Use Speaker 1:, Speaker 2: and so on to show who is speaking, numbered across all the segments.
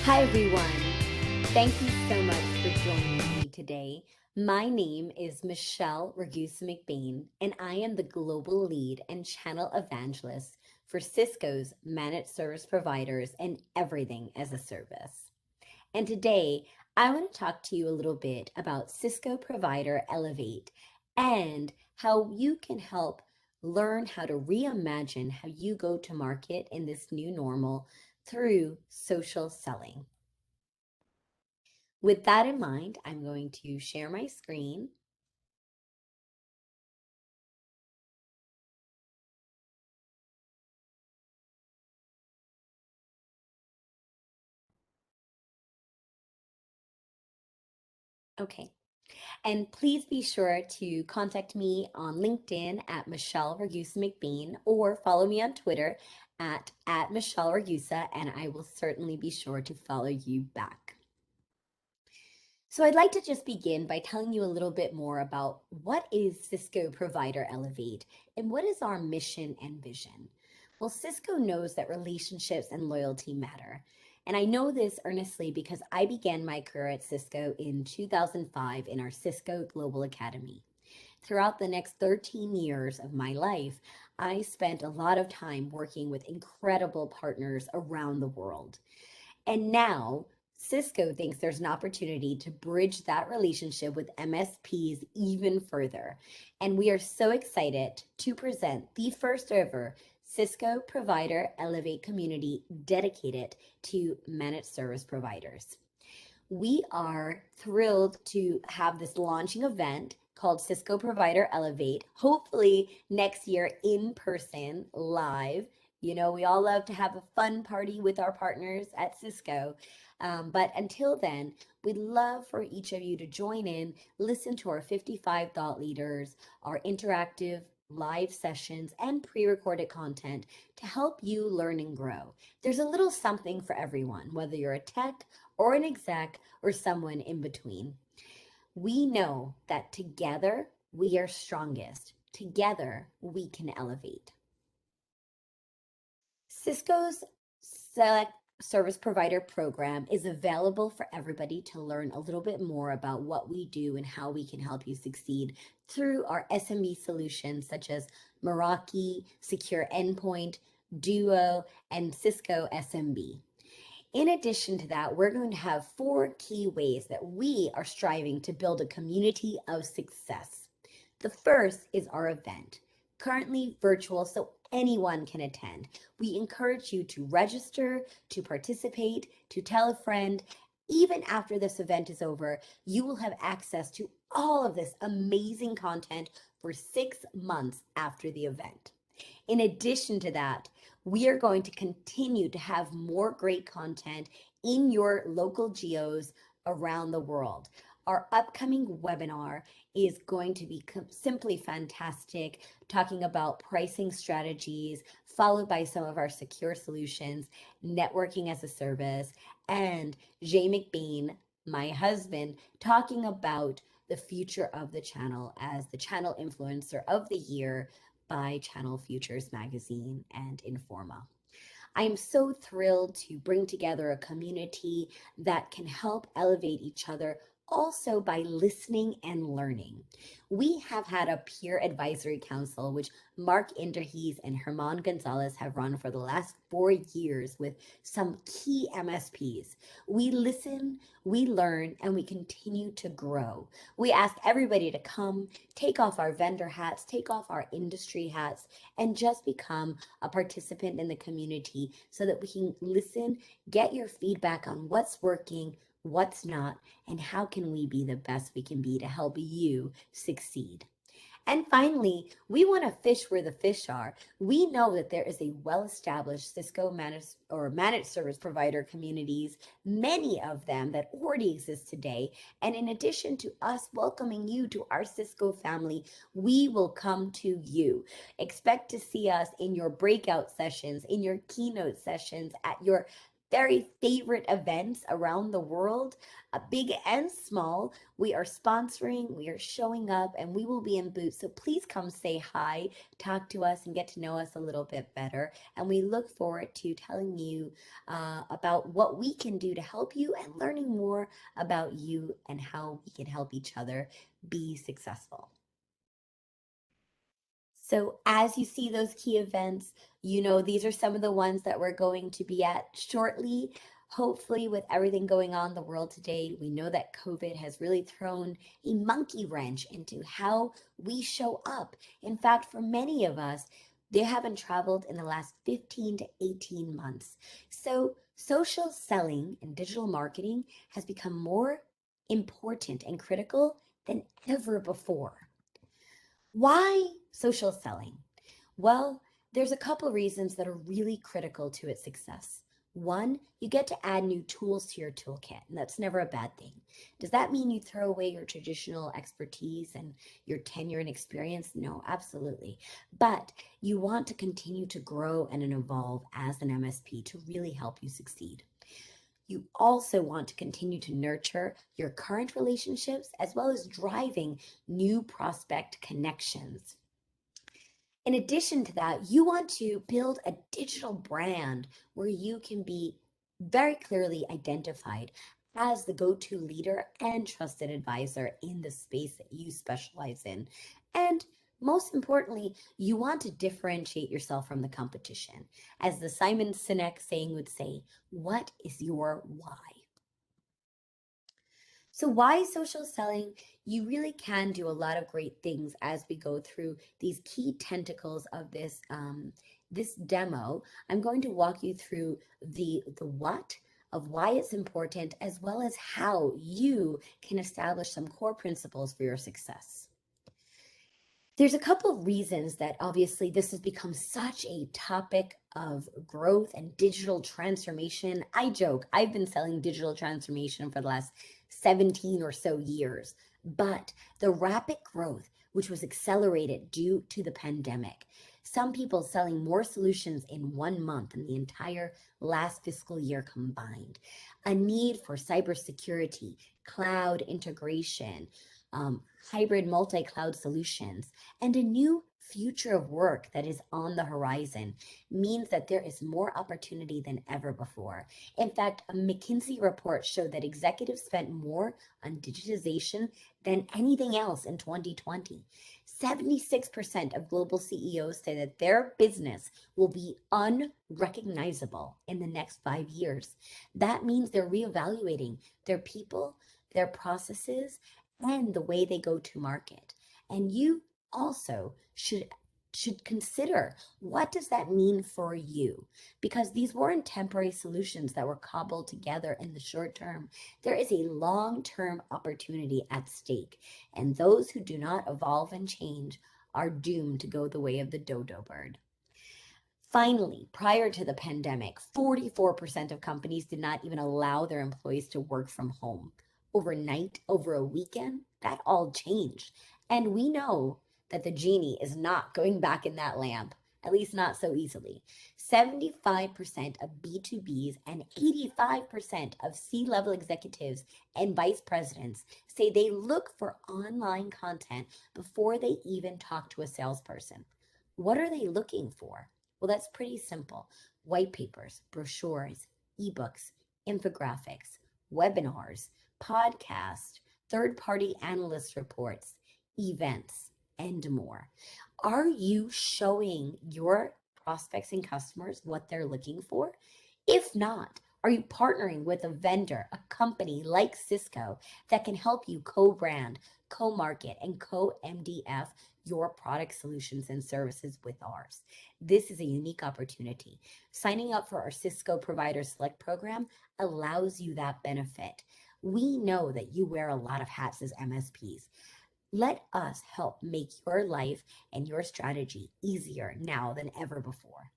Speaker 1: Hi, everyone. Thank you so much for joining me today. My name is Michelle Ragusa McBain, and I am the global lead and channel evangelist for Cisco's managed service providers and everything as a service. And today, I want to talk to you a little bit about Cisco Provider Elevate and how you can help learn how to reimagine how you go to market in this new normal through social selling. With that in mind, I'm going to share my screen. Okay. And please be sure to contact me on LinkedIn at Michelle Ragusa McBain or follow me on Twitter at Michelle Ragusa, and I will certainly be sure to follow you back. So I'd like to just begin by telling you a little bit more about what is Cisco Provider Elevate and what is our mission and vision. Well, Cisco knows that relationships and loyalty matter. And I know this earnestly because I began my career at Cisco in 2005 in our Cisco Global Academy. Throughout the next 13 years of my life, I spent a lot of time working with incredible partners around the world. And now Cisco thinks there's an opportunity to bridge that relationship with MSPs even further. And we are so excited to present the first ever Cisco Provider Elevate community dedicated to managed service providers. We are thrilled to have this launching event called Cisco Provider Elevate, hopefully next year in person, live. You know, we all love to have a fun party with our partners at Cisco. But until then, we'd love for each of you to join in, listen to our 55 thought leaders, our interactive live sessions, and pre recorded content to help you learn and grow. There's a little something for everyone, whether you're a tech or an exec or someone in between. We know that together we are strongest. Together we can elevate. Cisco's Select Service Provider program is available for everybody to learn a little bit more about what we do and how we can help you succeed through our SMB solutions such as Meraki, Secure Endpoint, Duo, and Cisco SMB. In addition to that, we're going to have 4 key ways that we are striving to build a community of success. The first is our event, currently virtual, so anyone can attend. We encourage you to register, to participate, to tell a friend. Even after this event is over, you will have access to all of this amazing content for 6 months after the event. In addition to that, we are going to continue to have more great content in your local geos around the world. Our upcoming webinar is going to be simply fantastic, talking about pricing strategies, followed by some of our secure solutions, networking as a service, and Jay McBain, my husband, talking about the future of the channel as the channel influencer of the year by Channel Futures Magazine and Informa. I am so thrilled to bring together a community that can help elevate each other also by listening and learning. We have had a peer advisory council, which Mark Interhees and Herman Gonzalez have run for the last 4 years with some key MSPs. We listen, we learn, and we continue to grow. We ask everybody to come, take off our vendor hats, take off our industry hats, and just become a participant in the community so that we can listen, get your feedback on what's working, what's not, and how can we be the best we can be to help you succeed. And finally, we want to fish where the fish are. We know that there is a well-established Cisco managed service provider communities, many of them that already exist today. And in addition to us welcoming you to our Cisco family, we will come to you. Expect to see us in your breakout sessions, in your keynote sessions, at your very favorite events around the world, big and small. We are sponsoring, we are showing up, and we will be in booths. So please come say hi, talk to us, and get to know us a little bit better. And we look forward to telling you about what we can do to help you and learning more about you and how we can help each other be successful. So as you see those key events, these are some of the ones that we're going to be at shortly. Hopefully, with everything going on in the world today, we know that COVID has really thrown a monkey wrench into how we show up. In fact, for many of us, they haven't traveled in the last 15 to 18 months. So social selling and digital marketing has become more important and critical than ever before. Why social selling? Well, there's a couple reasons that are really critical to its success. One, you get to add new tools to your toolkit, and that's never a bad thing. Does that mean you throw away your traditional expertise and your tenure and experience? No, absolutely. But you want to continue to grow and evolve as an MSP to really help you succeed. You also want to continue to nurture your current relationships as well as driving new prospect connections. In addition to that, you want to build a digital brand where you can be very clearly identified as the go-to leader and trusted advisor in the space that you specialize in. And most importantly, you want to differentiate yourself from the competition. As the Simon Sinek saying would say, what is your why? So why social selling? You really can do a lot of great things as we go through these key tentacles of this demo. I'm going to walk you through the what of why it's important, as well as how you can establish some core principles for your success. There's a couple of reasons that obviously this has become such a topic of growth and digital transformation. I joke, I've been selling digital transformation for the last 17 or so years, but the rapid growth, which was accelerated due to the pandemic, some people selling more solutions in 1 month than the entire last fiscal year combined, a need for cybersecurity, cloud integration, hybrid multi-cloud solutions, and a new future of work that is on the horizon means that there is more opportunity than ever before. In fact, a McKinsey report showed that executives spent more on digitization than anything else in 2020. 76% of global CEOs say that their business will be unrecognizable in the next 5 years. That means they're reevaluating their people, their processes, and the way they go to market. And you also should consider, what does that mean for you? Because these weren't temporary solutions that were cobbled together in the short term. There is a long-term opportunity at stake, and those who do not evolve and change are doomed to go the way of the dodo bird. Finally, prior to the pandemic, 44% of companies did not even allow their employees to work from home. Overnight, over a weekend, that all changed. And we know that the genie is not going back in that lamp, at least not so easily. 75% of B2Bs and 85% of C-level executives and vice presidents say they look for online content before they even talk to a salesperson. What are they looking for? Well, that's pretty simple. White papers, brochures, ebooks, infographics, webinars, podcasts, third-party analyst reports, events, and more. Are you showing your prospects and customers what they're looking for? If not, are you partnering with a vendor, a company like Cisco that can help you co-brand, co-market, and co-MDF your product solutions and services with ours? This is a unique opportunity. Signing up for our Cisco Provider Select program allows you that benefit. We know that you wear a lot of hats as MSPs. Let us help make your life and your strategy easier now than ever before.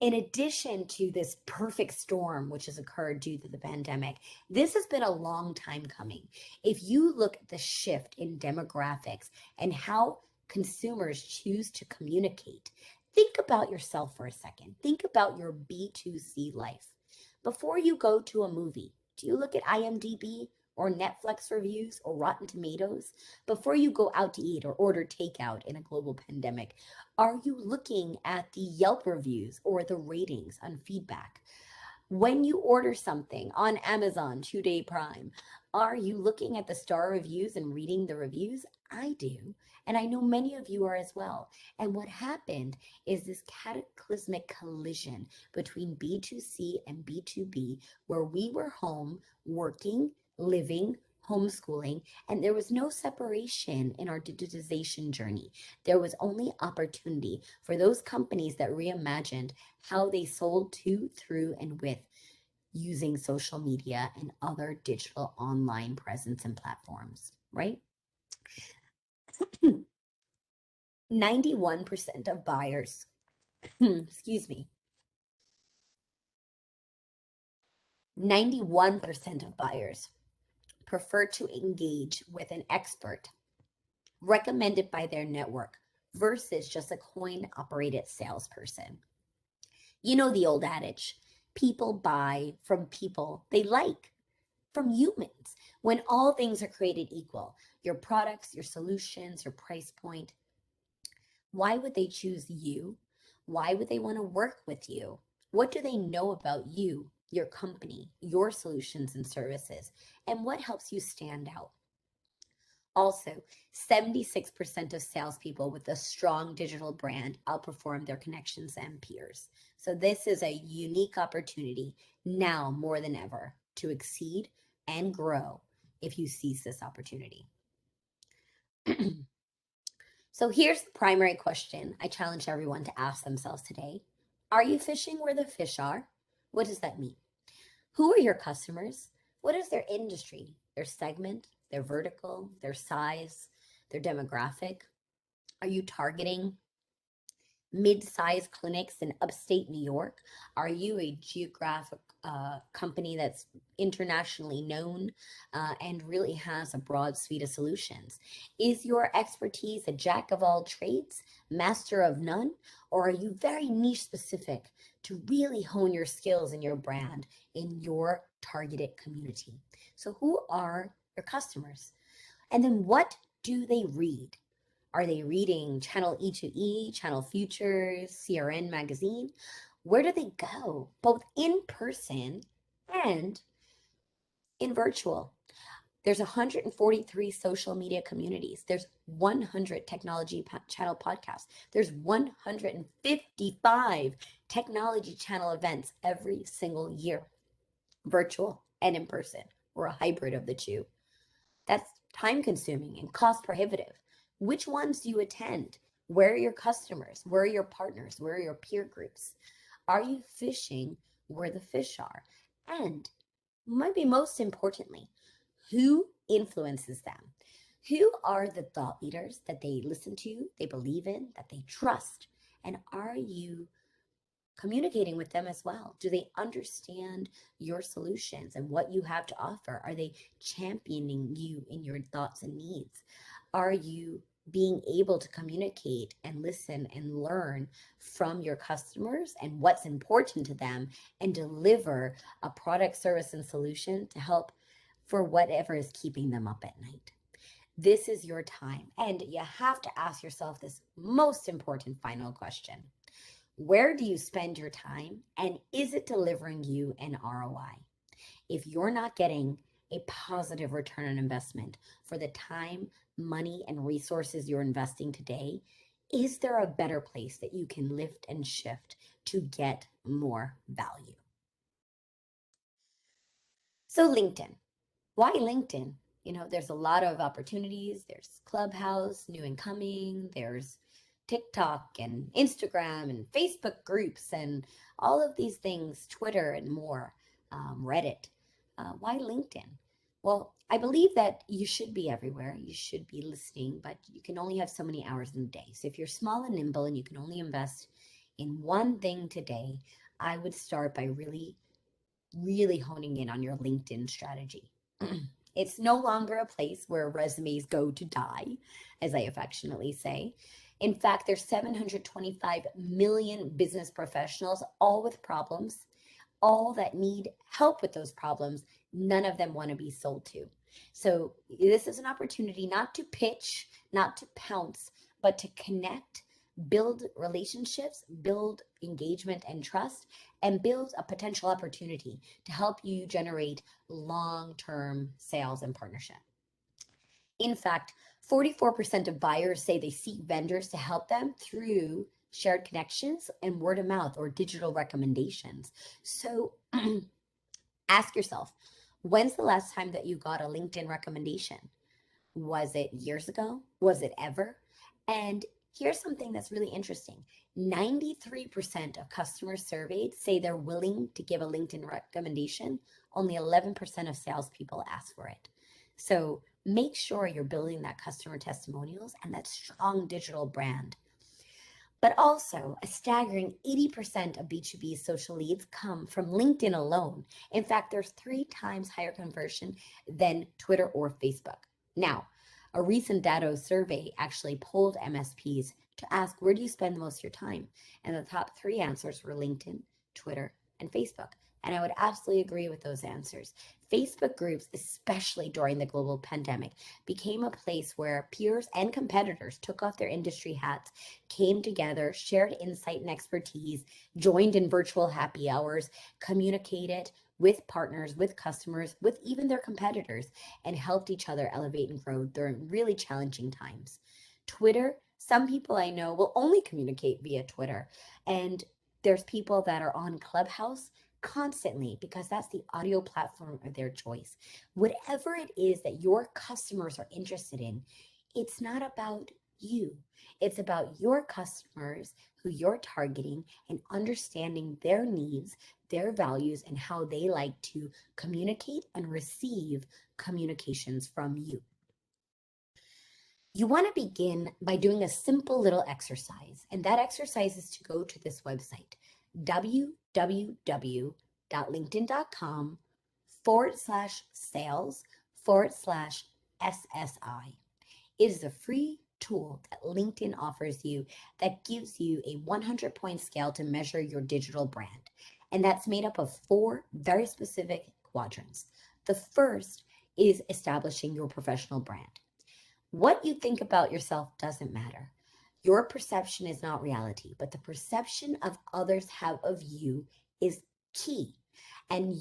Speaker 1: In addition to this perfect storm, which has occurred due to the pandemic, this has been a long time coming. If you look at the shift in demographics and how consumers choose to communicate, think about yourself for a second. Think about your B2C life. Before you go to a movie, do you look at IMDb or Netflix reviews or Rotten Tomatoes? Before you go out to eat or order takeout in a global pandemic, are you looking at the Yelp reviews or the ratings on feedback? When you order something on Amazon 2-day Prime, are you looking at the star reviews and reading the reviews? I do. And I know many of you are as well. And what happened is this cataclysmic collision between B2C and B2B, where we were home working, living, homeschooling, and there was no separation in our digitization journey. There was only opportunity for those companies that reimagined how they sold to, through, and with using social media and other digital online presence and platforms, right? 91% of buyers, excuse me, 91% of buyers prefer to engage with an expert recommended by their network versus just a coin operated salesperson. You know the old adage, people buy from people they like, from humans. When all things are created equal, your products, your solutions, your price point, why would they choose you? Why would they want to work with you? What do they know about you, your company, your solutions and services? And what helps you stand out? Also, 76% of salespeople with a strong digital brand outperform their connections and peers. So, this is a unique opportunity now more than ever to exceed and grow if you seize this opportunity. So, here's the primary question I challenge everyone to ask themselves today. Are you fishing where the fish are? What does that mean? Who are your customers? What is their industry, their segment, their vertical, their size, their demographic? Are you targeting mid-sized clinics in upstate New York? Are you a geographic company that's internationally known and really has a broad suite of solutions? Is your expertise a jack of all trades, master of none, or are you very niche specific to really hone your skills and your brand in your targeted community? So, who are your customers? And then what do they read? Are they reading Channel E2E, Channel Futures, CRN Magazine? Where do they go, both in person and in virtual? There's 143 social media communities. There's 100 technology channel podcasts. There's 155 technology channel events every single year, virtual and in person, or a hybrid of the two. That's time consuming and cost prohibitive. Which ones do you attend? Where are your customers? Where are your partners? Where are your peer groups? Are you fishing where the fish are? And maybe most importantly, who influences them? Who are the thought leaders that they listen to, they believe in, that they trust? And are you communicating with them as well? Do they understand your solutions and what you have to offer? Are they championing you in your thoughts and needs? Are you being able to communicate and listen and learn from your customers and what's important to them and deliver a product, service, and solution to help for whatever is keeping them up at night? This is your time. And you have to ask yourself this most important final question: where do you spend your time, and is it delivering you an ROI? If you're not getting a positive return on investment for the time, money, and resources you're investing today, is there a better place that you can lift and shift to get more value? So, LinkedIn. Why LinkedIn? You know, there's a lot of opportunities. There's Clubhouse, new and coming. There's TikTok and Instagram and Facebook groups and all of these things, Twitter and more, Reddit. Why LinkedIn? Well, I believe that you should be everywhere. You should be listening, but you can only have so many hours in a day. So if you're small and nimble and you can only invest in one thing today, I would start by really honing in on your LinkedIn strategy. It's no longer a place where resumes go to die, as I affectionately say. In fact, there's 725 million business professionals, all with problems, all that need help with those problems, none of them want to be sold to. So this is an opportunity not to pitch, not to pounce, but to connect, build relationships, build engagement and trust, and build a potential opportunity to help you generate long-term sales and partnership. In fact, 44% of buyers say they seek vendors to help them through shared connections and word of mouth or digital recommendations. So ask yourself, when's the last time that you got a LinkedIn recommendation? Was it years ago? Was it ever? And here's something that's really interesting. 93% of customers surveyed say they're willing to give a LinkedIn recommendation. Only 11% of salespeople ask for it. So make sure you're building that customer testimonials and that strong digital brand. But also, a staggering 80% of B2B social leads come from LinkedIn alone. In fact, there's 3 times higher conversion than Twitter or Facebook. Now, a recent Datto survey actually polled MSPs to ask, where do you spend most of your time? And the top 3 answers were LinkedIn, Twitter, and Facebook. And I would absolutely agree with those answers. Facebook groups, especially during the global pandemic, became a place where peers and competitors took off their industry hats, came together, shared insight and expertise, joined in virtual happy hours, communicated with partners, with customers, with even their competitors, and helped each other elevate and grow during really challenging times. Twitter, some people I know will only communicate via Twitter. And there's people that are on Clubhouse constantly because that's the audio platform of their choice. Whatever it is that your customers are interested in, it's not about you. It's about your customers who you're targeting and understanding their needs, their values, and how they like to communicate and receive communications from you. You want to begin by doing a simple little exercise, and that exercise is to go to this website, www.linkedin.com/sales/SSI. It is a free tool that LinkedIn offers you that gives you a 100-point scale to measure your digital brand. And that's made up of 4 very specific quadrants. The first is establishing your professional brand. What you think about yourself doesn't matter. Your perception is not reality, but the perception of others have of you is key. And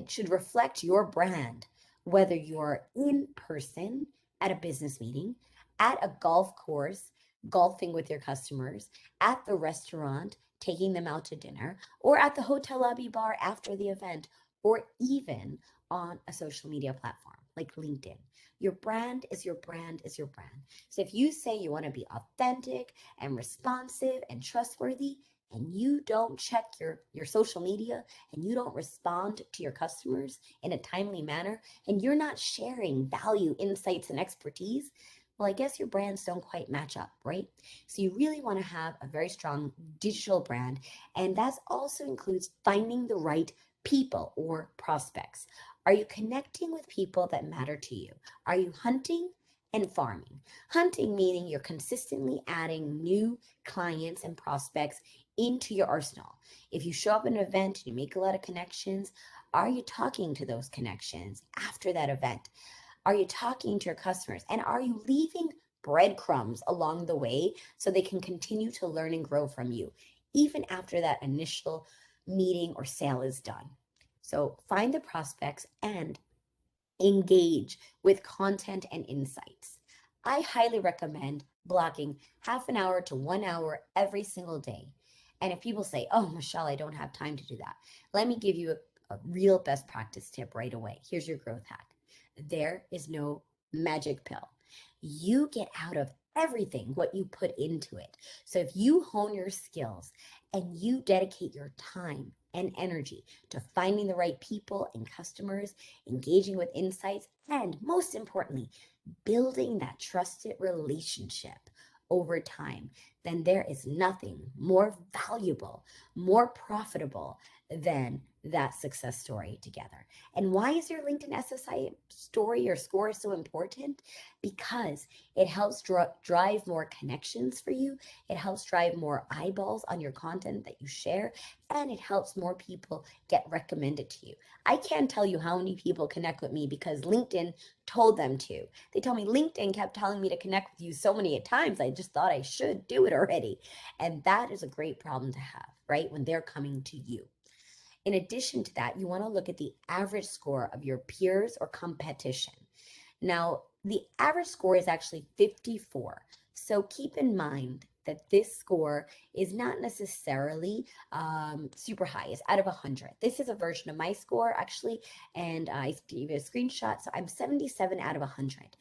Speaker 1: should reflect your brand, whether you're in person at a business meeting, at a golf course, golfing with your customers, at the restaurant, taking them out to dinner, or at the hotel lobby bar after the event, or even on a social media platform like LinkedIn. Your brand is your brand is your brand. So if you say you want to be authentic and responsive and trustworthy, and you don't check your social media and you don't respond to your customers in a timely manner, and you're not sharing value, insights, and expertise, well, I guess your brands don't quite match up, right? So you really want to have a very strong digital brand, and that also includes finding the right people or prospects. Are you connecting with people that matter to you? Are you hunting and farming? Hunting meaning you're consistently adding new clients and prospects into your arsenal. If you show up at an event and you make a lot of connections, are you talking to those connections after that event? Are you talking to your customers? And are you leaving breadcrumbs along the way so they can continue to learn and grow from you, even after that initial meeting or sale is done? So find the prospects and engage with content and insights. I highly recommend blocking half an hour to 1 hour every single day. And if people say, oh, Michelle, I don't have time to do that, let me give you a real best practice tip right away. Here's your growth hack. There is no magic pill. You get out of everything what you put into it. So if you hone your skills and you dedicate your time and energy to finding the right people and customers, engaging with insights, and most importantly, building that trusted relationship over time, then there is nothing more valuable, more profitable than that success story together. And why is your LinkedIn SSI story or score so important? Because it helps drive more connections for you. It helps drive more eyeballs on your content that you share, and it helps more people get recommended to you. I can't tell you how many people connect with me because LinkedIn told them to. They told me LinkedIn kept telling me to connect with you so many times. I just thought I should do it already. And that is a great problem to have, right? When they're coming to you. In addition to that, you want to look at the average score of your peers or competition. Now, the average score is actually 54. So keep in mind that this score is not necessarily super high. It's out of 100. This is a version of my score, actually, and I gave it a screenshot. So I'm 77 out of 100.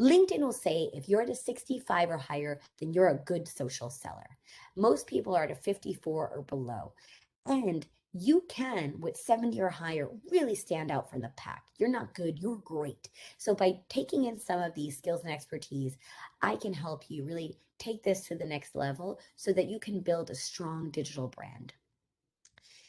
Speaker 1: LinkedIn will say if you're at a 65 or higher, then you're a good social seller. Most people are at a 54 or below. And you can, with 70 or higher, really stand out from the pack. You're not good, you're great. So by taking in some of these skills and expertise, I can help you really take this to the next level so that you can build a strong digital brand.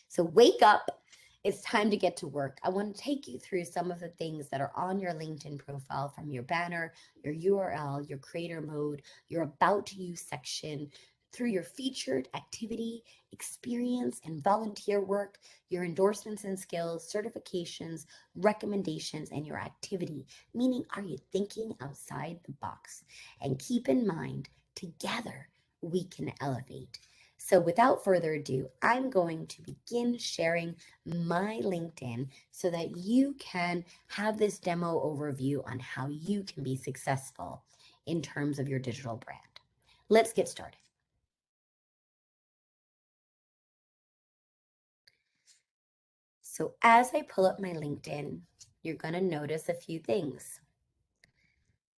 Speaker 1: So wake up. It's time to get to work. I want to take you through some of the things that are on your LinkedIn profile, from your banner, your URL, your creator mode, your about to use section, through your featured activity, experience, and volunteer work, your endorsements and skills, certifications, recommendations, and your activity. Meaning, are you thinking outside the box? And keep in mind, together we can elevate. So without further ado, I'm going to begin sharing my LinkedIn so that you can have this demo overview on how you can be successful in terms of your digital brand. Let's get started. So as I pull up my LinkedIn, you're going to notice a few things.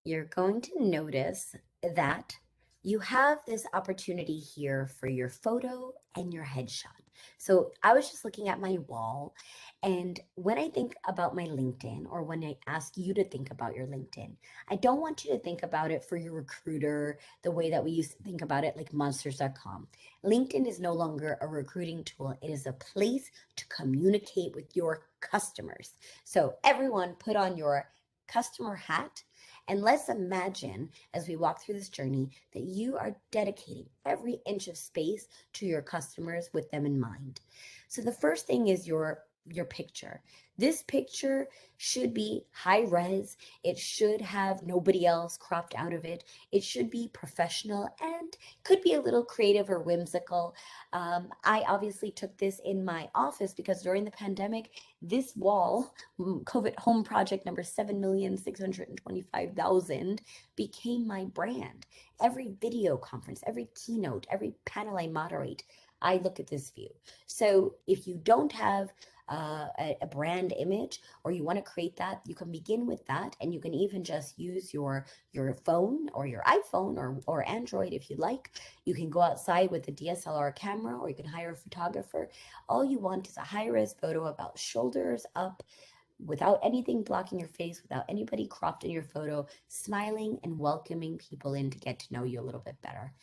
Speaker 1: You're going to notice that you have this opportunity here for your photo and your headshot. So I was just looking at my wall, and when I think about my LinkedIn, or when I ask you to think about your LinkedIn, I don't want you to think about it for your recruiter the way that we used to think about it, like monsters.com. LinkedIn is no longer a recruiting tool. It is a place to communicate with your customers. So everyone put on your customer hat, and let's imagine, as we walk through this journey, that you are dedicating every inch of space to your customers with them in mind. So the first thing is your picture. This picture should be high res. It should have nobody else cropped out of it. It should be professional and could be a little creative or whimsical. I obviously took this in my office because during the pandemic, this wall, COVID home project number 7,625,000, became my brand. Every video conference, every keynote, every panel I moderate, I look at this view. So if you don't have a brand image, or you want to create that, you can begin with that, and you can even just use your phone or your iPhone or Android if you like. You can go outside with a DSLR camera, or you can hire a photographer. All you want is a high-res photo about shoulders up, without anything blocking your face, without anybody cropped in your photo, smiling and welcoming people in to get to know you a little bit better.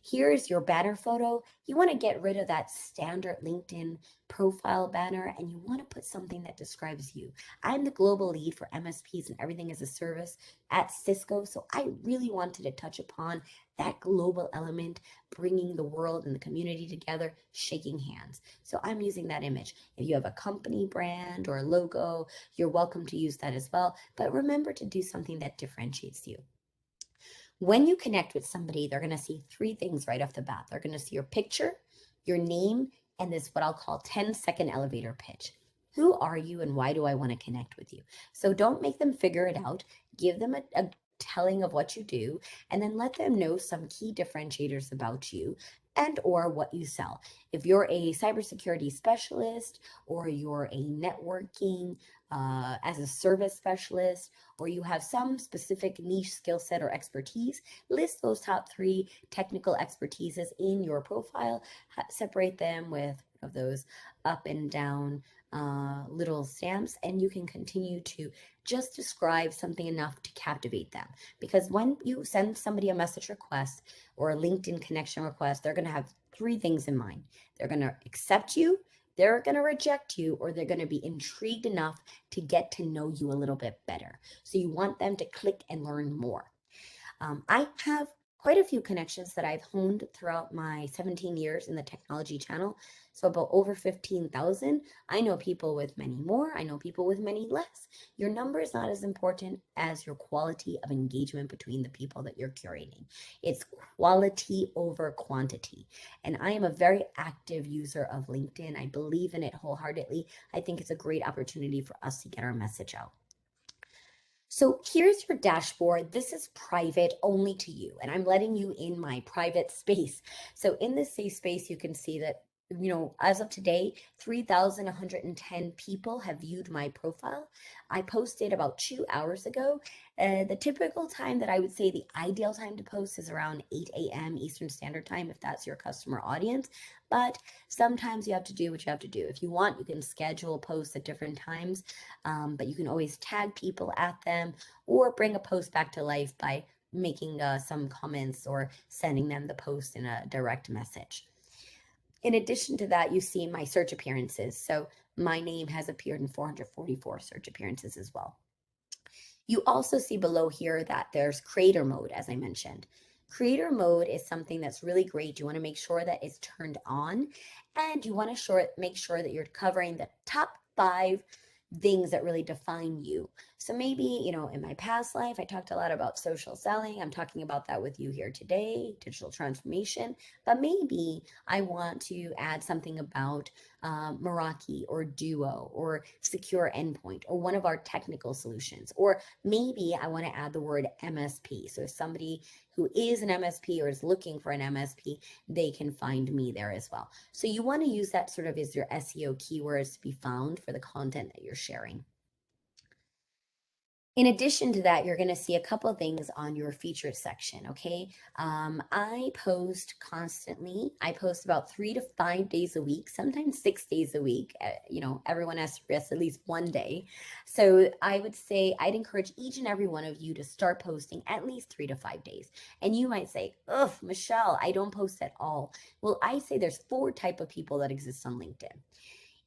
Speaker 1: Here's your banner photo. You want to get rid of that standard LinkedIn profile banner, and you want to put something that describes you. I'm the global lead for MSPs and everything as a service at Cisco, so I really wanted to touch upon that global element, bringing the world and the community together, shaking hands. So I'm using that image. If you have a company brand or a logo, you're welcome to use that as well. But remember to do something that differentiates you. When you connect with somebody, they're going to see three things right off the bat. They're going to see your picture, your name, and this what I'll call 10-second elevator pitch. Who are you and why do I want to connect with you? So don't make them figure it out. Give them a telling of what you do, and then let them know some key differentiators about you and or what you sell. If you're a cybersecurity specialist, or you're a networking as a service specialist, or you have some specific niche skill set or expertise, list those top three technical expertises in your profile, separate them with of those up and down little stamps, and you can continue to just describe something enough to captivate them. Because when you send somebody a message request or a LinkedIn connection request, they're going to have three things in mind. They're going to accept you, they're going to reject you, or they're going to be intrigued enough to get to know you a little bit better. So you want them to click and learn more. I have quite a few connections that I've honed throughout my 17 years in the technology channel. So about over 15,000. I know people with many more. I know people with many less. Your number is not as important as your quality of engagement between the people that you're curating. It's quality over quantity. And I am a very active user of LinkedIn. I believe in it wholeheartedly. I think it's a great opportunity for us to get our message out. So here's your dashboard. This is private only to you, and I'm letting you in my private space. So in this safe space, you can see that, as of today, 3,110 people have viewed my profile. I posted about 2 hours ago. The typical time that I would say the ideal time to post is around 8 a.m. Eastern Standard Time, if that's your customer audience. But sometimes you have to do what you have to do. If you want, you can schedule posts at different times, but you can always tag people at them or bring a post back to life by making some comments or sending them the post in a direct message. In addition to that, you see my search appearances. So my name has appeared in 444 search appearances as well. You also see below here that there's creator mode, as I mentioned. Creator mode is something that's really great. You want to make sure that it's turned on, and you want to make sure that you're covering the top 5 things that really define you. So maybe, in my past life, I talked a lot about social selling. I'm talking about that with you here today, digital transformation. But maybe I want to add something about Meraki or Duo or secure endpoint or one of our technical solutions. Or maybe I want to add the word MSP. So if somebody who is an MSP or is looking for an MSP, they can find me there as well. So you want to use that sort of as your SEO keywords to be found for the content that you're sharing. In addition to that, you're going to see a couple of things on your featured section, okay? I post constantly. I post about 3 to 5 days a week, sometimes 6 days a week. Everyone has to rest at least one day. So I would say I'd encourage each and every one of you to start posting at least 3 to 5 days. And you might say, ugh, Michelle, I don't post at all. Well, I say there's 4 type of people that exist on LinkedIn.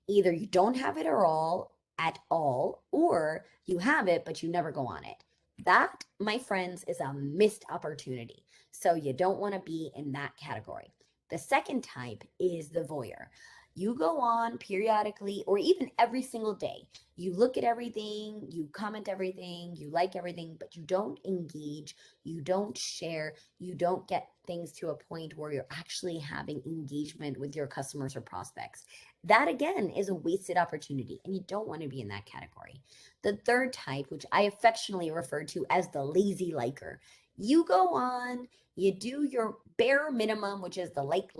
Speaker 1: Either you don't have it at all, or you have it, but you never go on it. That, my friends, is a missed opportunity. So you don't want to be in that category. The second type is the voyeur. You go on periodically or even every single day. You look at everything, you comment everything, you like everything, but you don't engage, you don't share, you don't get things to a point where you're actually having engagement with your customers or prospects. That again is a wasted opportunity, and you don't want to be in that category. The third type, which I affectionately refer to as the lazy liker, you go on, you do your bare minimum, which is the like,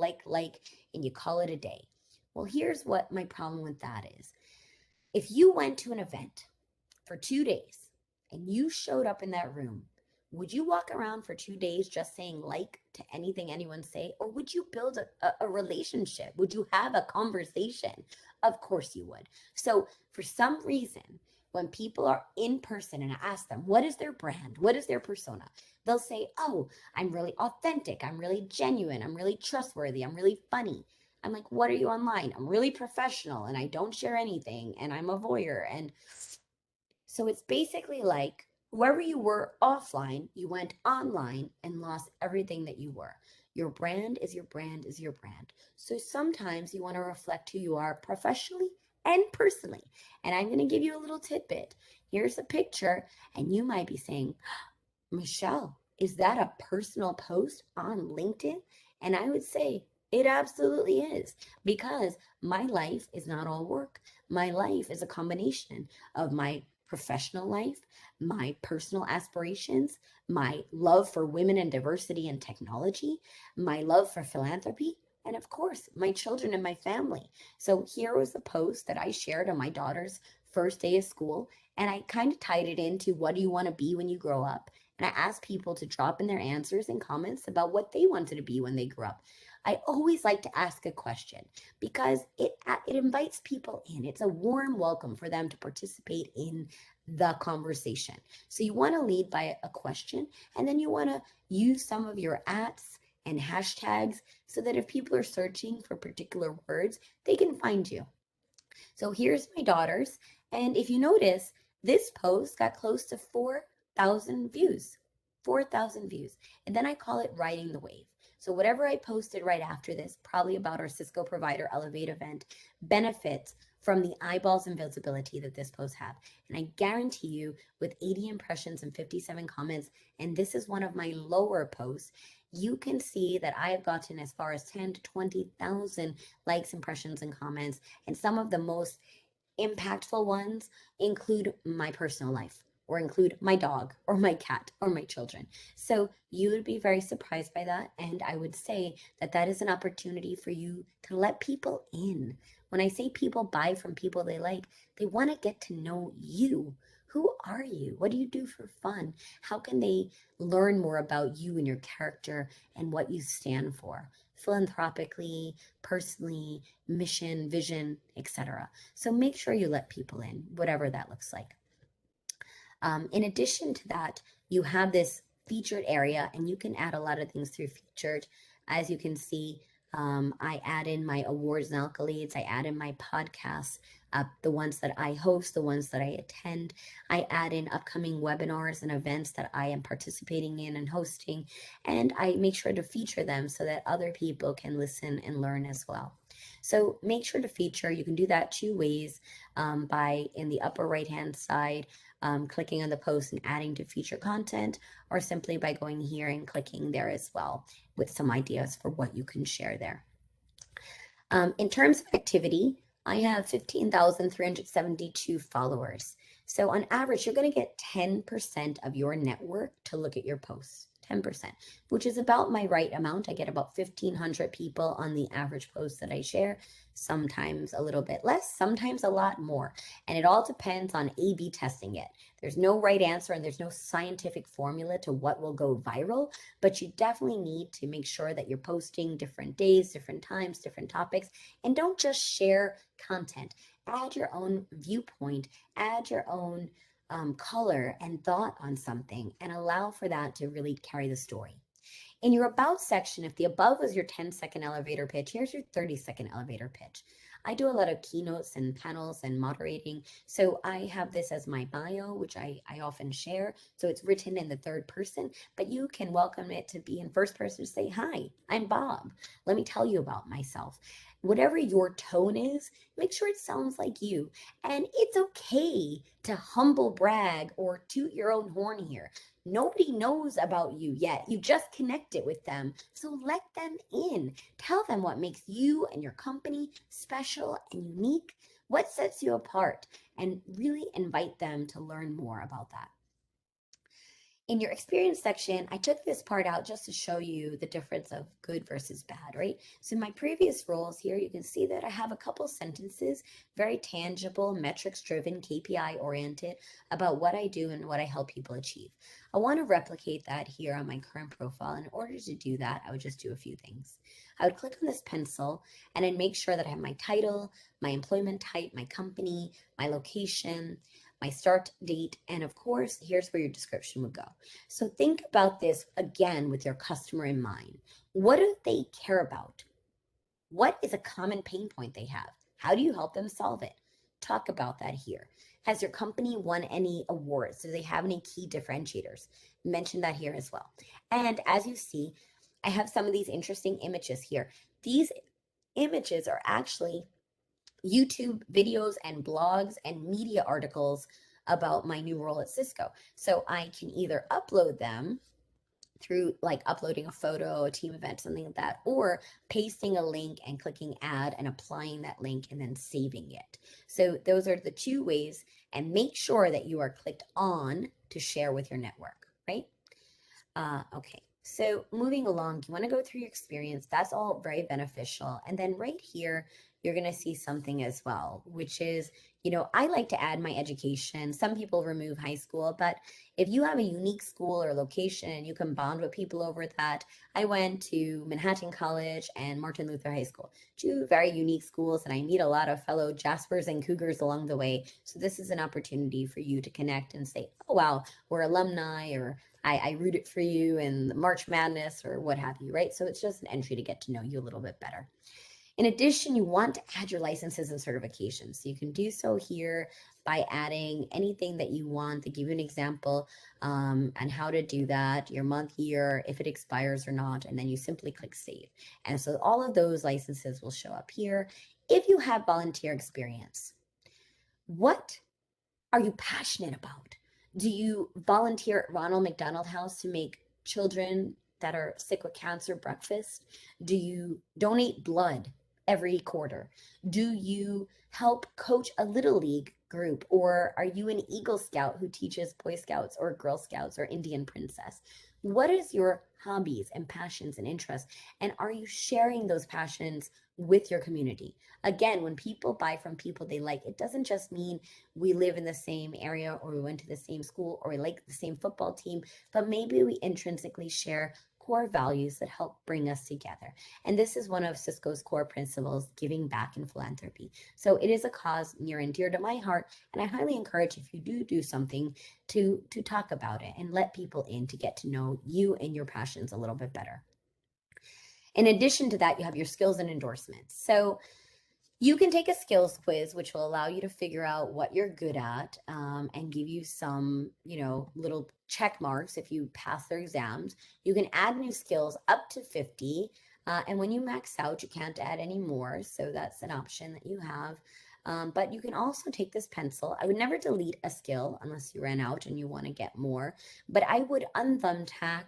Speaker 1: and you call it a day. Well, here's what my problem with that is. If you went to an event for 2 days and you showed up in that room, would you walk around for 2 days just saying like to anything anyone say? Or would you build a relationship? Would you have a conversation? Of course you would. So for some reason, when people are in person and I ask them, what is their brand? What is their persona? They'll say, oh, I'm really authentic. I'm really genuine. I'm really trustworthy. I'm really funny. I'm like, what are you online? I'm really professional and I don't share anything and I'm a voyeur. And so it's basically like whoever you were offline, you went online and lost everything that you were. Your brand is your brand is your brand. So sometimes you want to reflect who you are professionally and personally. And I'm going to give you a little tidbit. Here's a picture, and you might be saying, Michelle, is that a personal post on LinkedIn? And I would say it absolutely is, because my life is not all work. My life is a combination of my professional life, my personal aspirations, my love for women and diversity and technology, my love for philanthropy, and of course, my children and my family. So here was the post that I shared on my daughter's first day of school, and I kind of tied it into what do you want to be when you grow up? And I asked people to drop in their answers and comments about what they wanted to be when they grew up. I always like to ask a question because it invites people in. It's a warm welcome for them to participate in the conversation. So you want to lead by a question, and then you want to use some of your ats and hashtags so that if people are searching for particular words, they can find you. So here's my daughters. And if you notice, this post got close to 4,000 views. 4,000 views. And then I call it riding the wave. So whatever I posted right after this, probably about our Cisco Provider Elevate event, benefits from the eyeballs and visibility that this post have. And I guarantee you, with 80 impressions and 57 comments, and this is one of my lower posts, you can see that I have gotten as far as 10 to 20,000 likes, impressions, and comments. And some of the most impactful ones include my personal life or include my dog or my cat or my children. So you would be very surprised by that. And I would say that that is an opportunity for you to let people in. When I say people buy from people they like, they want to get to know you. Who are you? What do you do for fun? How can they learn more about you and your character and what you stand for? Philanthropically, personally, mission, vision, etc. So make sure you let people in, whatever that looks like. In addition to that, you have this featured area, and you can add a lot of things through featured. As you can see, I add in my awards and accolades. I add in my podcasts, the ones that I host, the ones that I attend. I add in upcoming webinars and events that I am participating in and hosting, and I make sure to feature them so that other people can listen and learn as well. So make sure to feature. You can do that two ways, by in the upper right hand side, clicking on the post and adding to feature content, or simply by going here and clicking there as well with some ideas for what you can share there. In terms of activity, I have 15,372 followers. So on average, you're going to get 10% of your network to look at your posts. 10%, which is about my right amount. I get about 1,500 people on the average post that I share, sometimes a little bit less, sometimes a lot more. And it all depends on A/B testing it. There's no right answer and there's no scientific formula to what will go viral, but you definitely need to make sure that you're posting different days, different times, different topics, and don't just share content. Add your own viewpoint, add your own color and thought on something, and allow for that to really carry the story. In your about section, if the above was your 10-second elevator pitch, here's your 30-second elevator pitch. I do a lot of keynotes and panels and moderating. So I have this as my bio, which I often share. So it's written in the third person, but you can welcome it to be in first person to say, hi, I'm Bob. Let me tell you about myself. Whatever your tone is, make sure it sounds like you. And it's okay to humble brag or toot your own horn here. Nobody knows about you yet. You just connected with them. So let them in. Tell them what makes you and your company special and unique, what sets you apart, and really invite them to learn more about that. In your experience section, I took this part out just to show you the difference of good versus bad, right? So in my previous roles here, you can see that I have a couple sentences, very tangible, metrics driven, KPI oriented, about what I do and what I help people achieve. I want to replicate that here on my current profile. In order to do that, I would just do a few things. I would click on this pencil and I'd make sure that I have my title, my employment type, my company, my location, my start date, and of course, here's where your description would go. So think about this again with your customer in mind. What do they care about? What is a common pain point they have? How do you help them solve it? Talk about that here. Has your company won any awards? Do they have any key differentiators? Mention that here as well. And as you see, I have some of these interesting images here. These images are actually YouTube videos and blogs and media articles about my new role at Cisco. So I can either upload them through like uploading a photo, a team event, something like that, or pasting a link and clicking add and applying that link and then saving it. So those are the two ways, and make sure that you are clicked on to share with your network, right? Okay, so moving along, you want to go through your experience. That's all very beneficial. And then right here, you're going to see something as well, which is, I like to add my education. Some people remove high school, but if you have a unique school or location and you can bond with people over that, I went to Manhattan College and Martin Luther High School, two very unique schools, and I meet a lot of fellow Jaspers and Cougars along the way. So this is an opportunity for you to connect and say, oh, wow, we're alumni, or I rooted for you in March Madness or what have you, right? So it's just an entry to get to know you a little bit better. In addition, you want to add your licenses and certifications. So you can do so here by adding anything that you want. They give you an example on how to do that, your month, year, if it expires or not, and then you simply click save. And so all of those licenses will show up here. If you have volunteer experience, what are you passionate about? Do you volunteer at Ronald McDonald House to make children that are sick with cancer breakfast? Do you donate blood every quarter? Do you help coach a little league group? Or are you an Eagle Scout who teaches Boy Scouts or Girl Scouts or Indian Princess? What is your hobbies and passions and interests? And are you sharing those passions with your community? Again, when people buy from people they like, it doesn't just mean we live in the same area or we went to the same school or we like the same football team, but maybe we intrinsically share core values that help bring us together. And this is one of Cisco's core principles, giving back in philanthropy. So it is a cause near and dear to my heart, and I highly encourage, if you do something, to talk about it and let people in to get to know you and your passions a little bit better. In addition to that, you have your skills and endorsements. So you can take a skills quiz, which will allow you to figure out what you're good at and give you some, little check marks if you pass their exams. You can add new skills up to 50. And when you max out, you can't add any more. So that's an option that you have. But you can also take this pencil. I would never delete a skill unless you ran out and you want to get more. But I would unthumbtack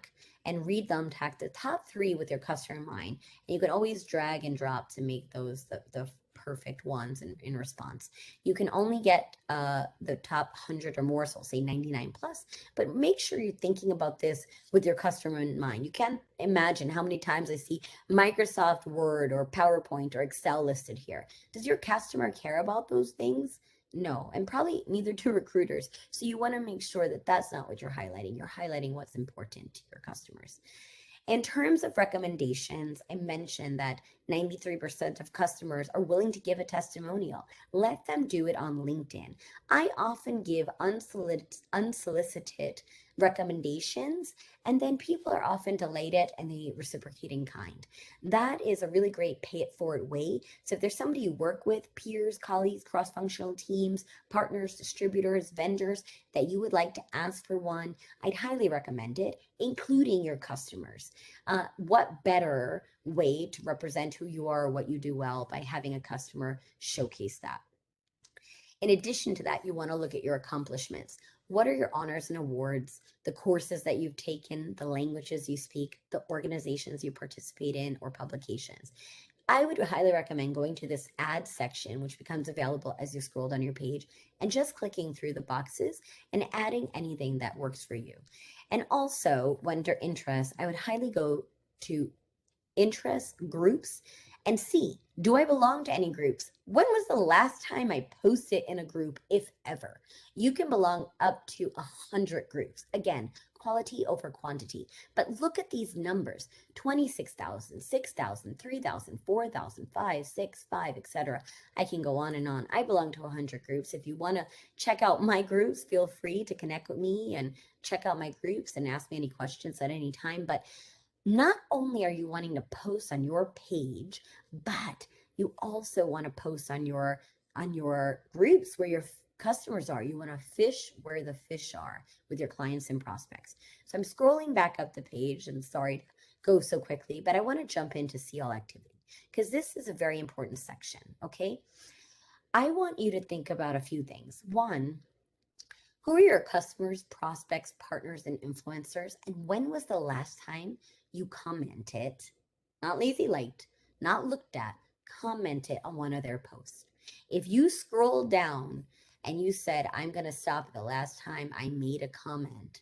Speaker 1: and read thumbtack the top 3 with your customer in mind. And you can always drag and drop to make those the perfect ones in response. You can only get the top 100 or more, so I'll say 99 plus, but make sure you're thinking about this with your customer in mind. You can't imagine how many times I see Microsoft Word or PowerPoint or Excel listed here. Does your customer care about those things? No, and probably neither do recruiters. So you want to make sure that that's not what you're highlighting. You're highlighting what's important to your customers. In terms of recommendations, I mentioned that 93% of customers are willing to give a testimonial. Let them do it on LinkedIn. I often give unsolicited recommendations, and then people are often delighted and they reciprocate in kind. That is a really great pay it forward way. So if there's somebody you work with, peers, colleagues, cross-functional teams, partners, distributors, vendors, that you would like to ask for one, I'd highly recommend it, including your customers. What better way to represent who you are or what you do well by having a customer showcase that? In addition to that, you want to look at your accomplishments. What are your honors and awards, the courses that you've taken, the languages you speak, the organizations you participate in, or publications? I would highly recommend going to this add section, which becomes available as you scroll down your page, and just clicking through the boxes and adding anything that works for you. And also, under interest, I would highly go to interests, groups, and see, do I belong to any groups? When was the last time I posted in a group, if ever? You can belong up to 100 groups. Again, quality over quantity. But look at these numbers: 26,000, 6,000, 3,000, 4,000, 5, 6, 5, etc. I can go on and on. I belong to 100 groups. If you want to check out my groups, feel free to connect with me and check out my groups and ask me any questions at any time. But not only are you wanting to post on your page, but you also want to post on your groups where your customers are. You want to fish where the fish are with your clients and prospects. So I'm scrolling back up the page, and sorry to go so quickly, but I want to jump into see all activity because this is a very important section. Okay, I want you to think about a few things. One, who are your customers, prospects, partners, and influencers? And when was the last time you commented, not lazy liked, not looked at, commented on one of their posts? If you scroll down and you said, I'm going to stop at the last time I made a comment,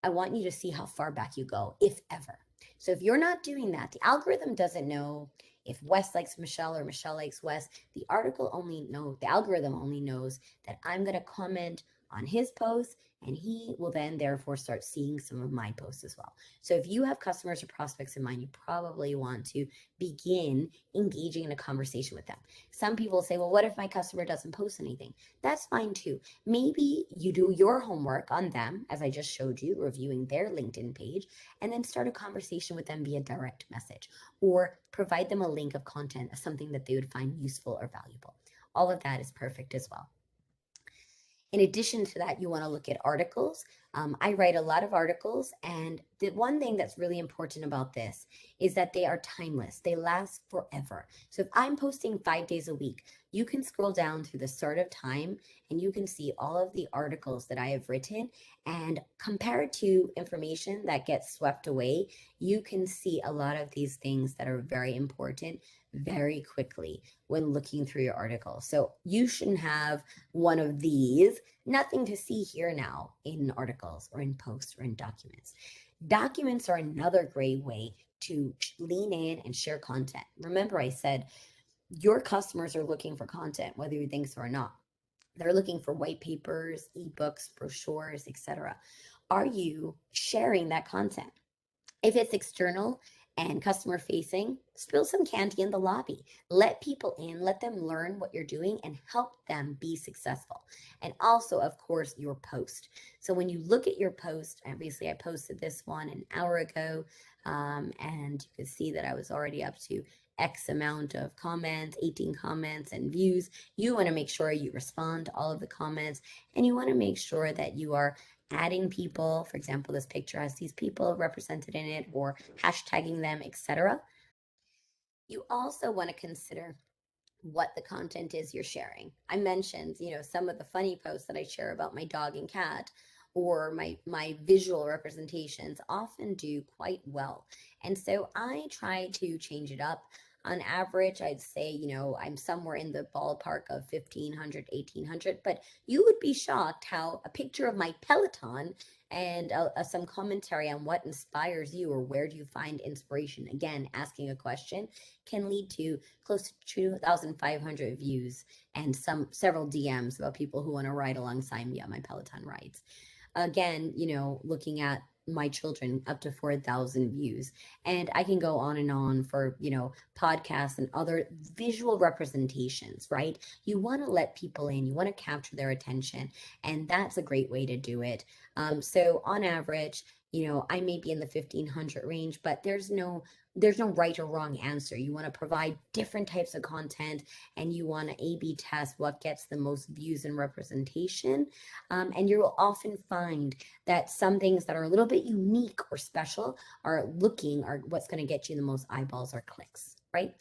Speaker 1: I want you to see how far back you go, if ever. So if you're not doing that, the algorithm doesn't know if Wes likes Michelle or Michelle likes Wes. The algorithm only knows that I'm going to comment on his post, and he will then therefore start seeing some of my posts as well. So if you have customers or prospects in mind, you probably want to begin engaging in a conversation with them. Some people say, well, what if my customer doesn't post anything? That's fine too. Maybe you do your homework on them, as I just showed you, reviewing their LinkedIn page, and then start a conversation with them via direct message, or provide them a link of content of something that they would find useful or valuable. All of that is perfect as well. In addition to that, you want to look at articles. I write a lot of articles, and the one thing that's really important about this is that they are timeless. They last forever. So if I'm posting 5 days a week, you can scroll down through the start of time and you can see all of the articles that I have written, and compared to information that gets swept away, you can see a lot of these things that are very important very quickly when looking through your article. So you shouldn't have one of these, nothing to see here now in articles or in posts or in documents. Documents are another great way to lean in and share content. Remember, I said your customers are looking for content, whether you think so or not. They're looking for white papers, ebooks, brochures, etc. Are you sharing that content? If it's external and customer facing, spill some candy in the lobby. Let people in, let them learn what you're doing and help them be successful. And also, of course, your post. So when you look at your post, obviously I posted this one an hour ago, and you can see that I was already up to X amount of comments, 18 comments and views. You want to make sure you respond to all of the comments, and you want to make sure that you are adding people. For example, this picture has these people represented in it, or hashtagging them, etc. You also want to consider what the content is you're sharing. I mentioned, some of the funny posts that I share about my dog and cat, or my visual representations often do quite well. And so I try to change it up. On average, I'd say, I'm somewhere in the ballpark of 1,500, 1,800, but you would be shocked how a picture of my Peloton and some commentary on what inspires you or where do you find inspiration, again, asking a question, can lead to close to 2,500 views and several DMs about people who want to ride alongside me on my Peloton rides. Again, looking at my children, up to 4,000 views. And I can go on and on for, podcasts and other visual representations, right? You want to let people in, you want to capture their attention, and that's a great way to do it. So on average, I may be in the 1,500 range, but there's no right or wrong answer. You want to provide different types of content, and you want to A/B test what gets the most views and representation. And you will often find that some things that are a little bit unique or special are what's going to get you the most eyeballs or clicks, right?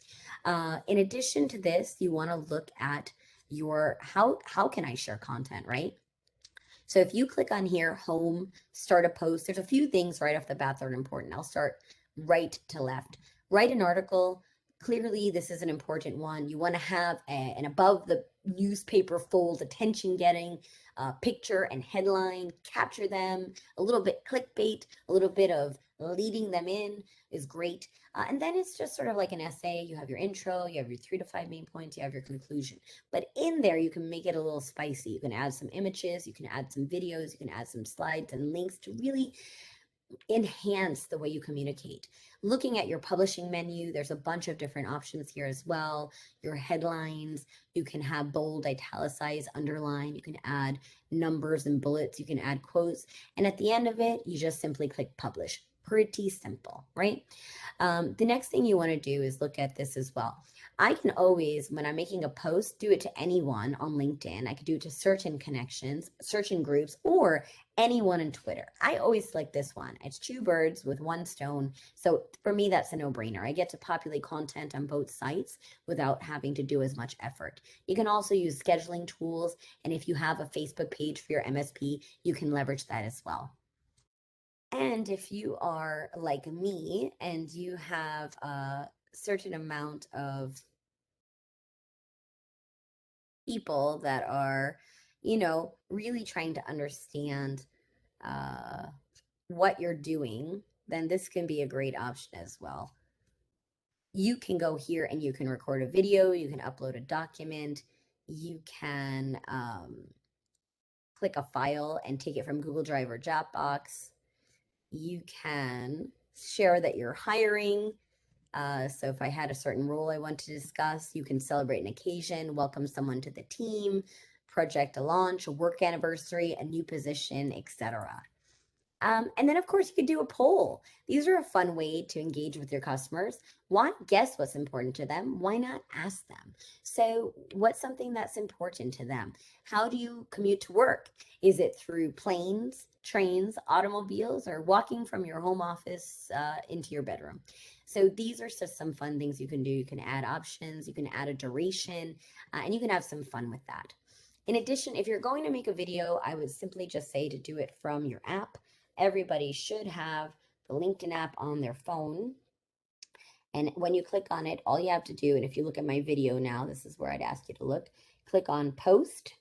Speaker 1: In addition to this, you want to look at your how can I share content, right? So if you click on here, home, start a post, there's a few things right off the bat that are important. I'll start right to left. Write an article. Clearly, this is an important one. You want to have an above the newspaper fold, attention getting picture and headline, capture them, a little bit clickbait, a little bit of leading them in is great. And then it's just sort of like an essay. You have your intro, you have your 3 to 5 main points, you have your conclusion. But in there, you can make it a little spicy. You can add some images, you can add some videos, you can add some slides and links to really enhance the way you communicate. Looking at your publishing menu, there's a bunch of different options here as well. Your headlines, you can have bold, italicized, underline, you can add numbers and bullets, you can add quotes. And at the end of it, you just simply click publish. Pretty simple, right? The next thing you want to do is look at this as well. I can always, when I'm making a post, do it to anyone on LinkedIn. I could do it to certain connections, certain groups, or anyone on Twitter. I always select this one. It's two birds with one stone. So for me, that's a no-brainer. I get to populate content on both sites without having to do as much effort. You can also use scheduling tools. And if you have a Facebook page for your MSP, you can leverage that as well. And if you are like me and you have a certain amount of people that are, really trying to understand uh, what you're doing, then this can be a great option as well. You can go here and you can record a video, you can upload a document, you can click a file and take it from Google Drive or Dropbox. You can share that you're hiring. So if I had a certain role I want to discuss, you can celebrate an occasion, welcome someone to the team, project a launch, a work anniversary, a new position, etc. And then, of course, you could do a poll. These are a fun way to engage with your customers. Why guess what's important to them? Why not ask them? So, what's something that's important to them? How do you commute to work? Is it through planes, trains, automobiles, or walking from your home office into your bedroom? So, these are just some fun things you can do. You can add options, you can add a duration, and you can have some fun with that. In addition, if you're going to make a video, I would simply just say to do it from your app. Everybody should have the LinkedIn app on their phone. And when you click on it, all you have to do, and if you look at my video now, this is where I'd ask you to look, click on post,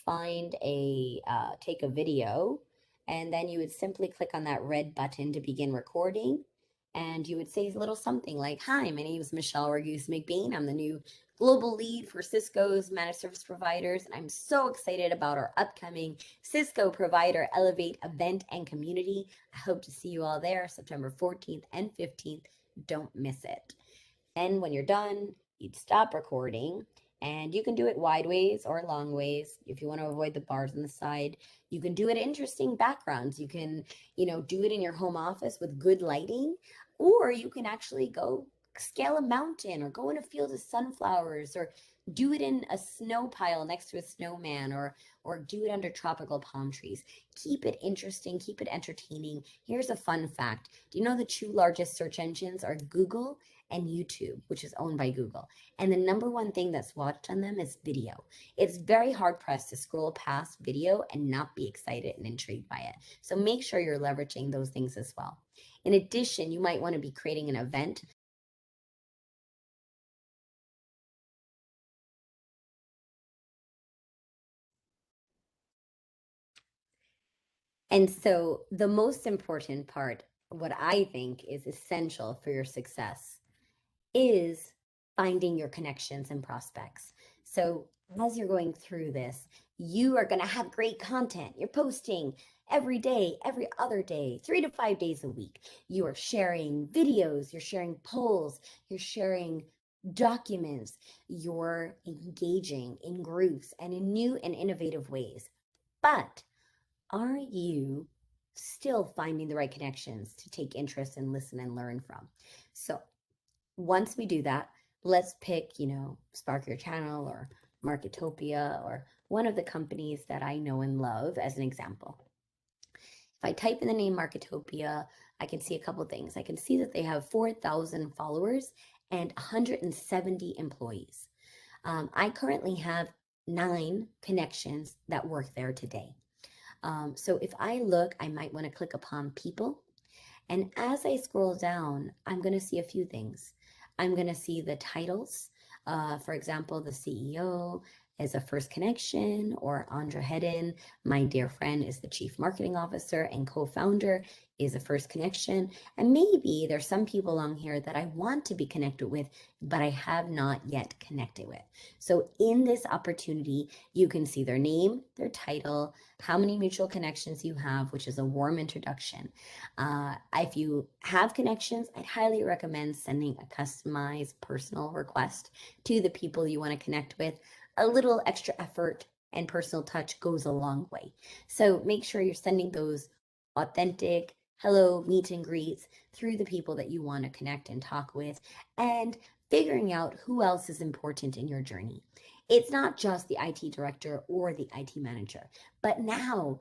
Speaker 1: find take a video, and then you would simply click on that red button to begin recording. And you would say a little something like, "Hi, my name is Michelle Regis McBain. I'm the new global lead for Cisco's managed service providers. And I'm so excited about our upcoming Cisco Provider Elevate event and community. I hope to see you all there September 14th and 15th. Don't miss it." And when you're done, you'd stop recording, and you can do it wide ways or long ways. If you want to avoid the bars on the side, you can do it interesting backgrounds. You can, do it in your home office with good lighting, or you can actually go scale a mountain or go in a field of sunflowers or do it in a snow pile next to a snowman or do it under tropical palm trees. Keep it interesting, keep it entertaining. Here's a fun fact. Do you know the two largest search engines are Google and YouTube, which is owned by Google? And the number one thing that's watched on them is video. It's very hard pressed to scroll past video and not be excited and intrigued by it. So make sure you're leveraging those things as well. In addition, you might want to be creating an event. And so the most important part, what I think is essential for your success, is finding your connections and prospects. So as you're going through this, you are going to have great content. You're posting every day, every other day, 3 to 5 days a week. You are sharing videos, you're sharing polls, you're sharing documents, you're engaging in groups and in new and innovative ways. But are you still finding the right connections to take interest and listen and learn from? So once we do that, let's pick, Spark Your Channel or Marketopia or one of the companies that I know and love as an example. If I type in the name Marketopia, I can see a couple things. I can see that they have 4,000 followers and 170 employees. I currently have 9 connections that work there today. So if I look, I might want to click upon people. And as I scroll down, I'm going to see a few things. I'm going to see the titles. For example, the CEO is a first connection, or Andra Hedden, my dear friend, is the chief marketing officer and co-founder, is a first connection. And maybe there's some people along here that I want to be connected with, but I have not yet connected with. So in this opportunity, you can see their name, their title, how many mutual connections you have, which is a warm introduction. If you have connections, I'd highly recommend sending a customized personal request to the people you want to connect with. A little extra effort and personal touch goes a long way. So make sure you're sending those authentic hello meet and greets through the people that you want to connect and talk with, and figuring out who else is important in your journey. It's not just the IT director or the IT manager, but now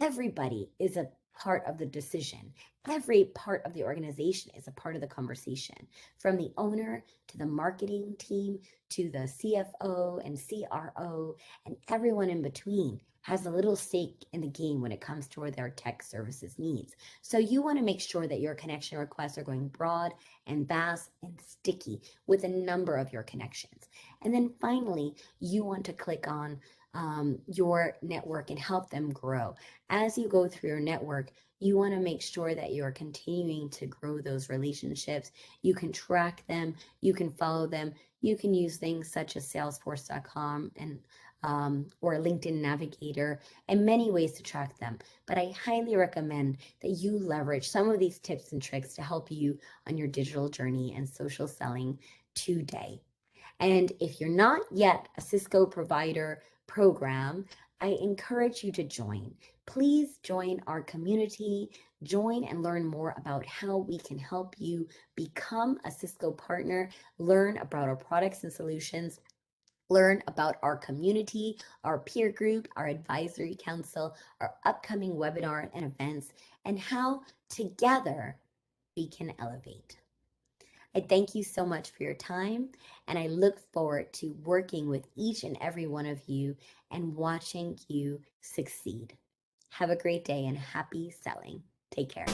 Speaker 1: everybody is a part of the decision. Every part of the organization is a part of the conversation, from the owner to the marketing team to the CFO and CRO, and everyone in between has a little stake in the game when it comes to their tech services needs. So you want to make sure that your connection requests are going broad and vast and sticky with a number of your connections. And then finally, you want to click on your network and help them grow. As you go through your network, You want to make sure that you're continuing to grow those relationships. You can track them, you can follow them, you can use things such as salesforce.com and or LinkedIn Navigator and many ways to track them. But I highly recommend that you leverage some of these tips and tricks to help you on your digital journey and social selling today. And if you're not yet a Cisco provider program, I encourage you to join. Please join our community, join and learn more about how we can help you become a Cisco partner, learn about our products and solutions, learn about our community, our peer group, our advisory council, our upcoming webinar and events, and how together we can elevate. I thank you so much for your time, and I look forward to working with each and every one of you and watching you succeed. Have a great day and happy selling. Take care.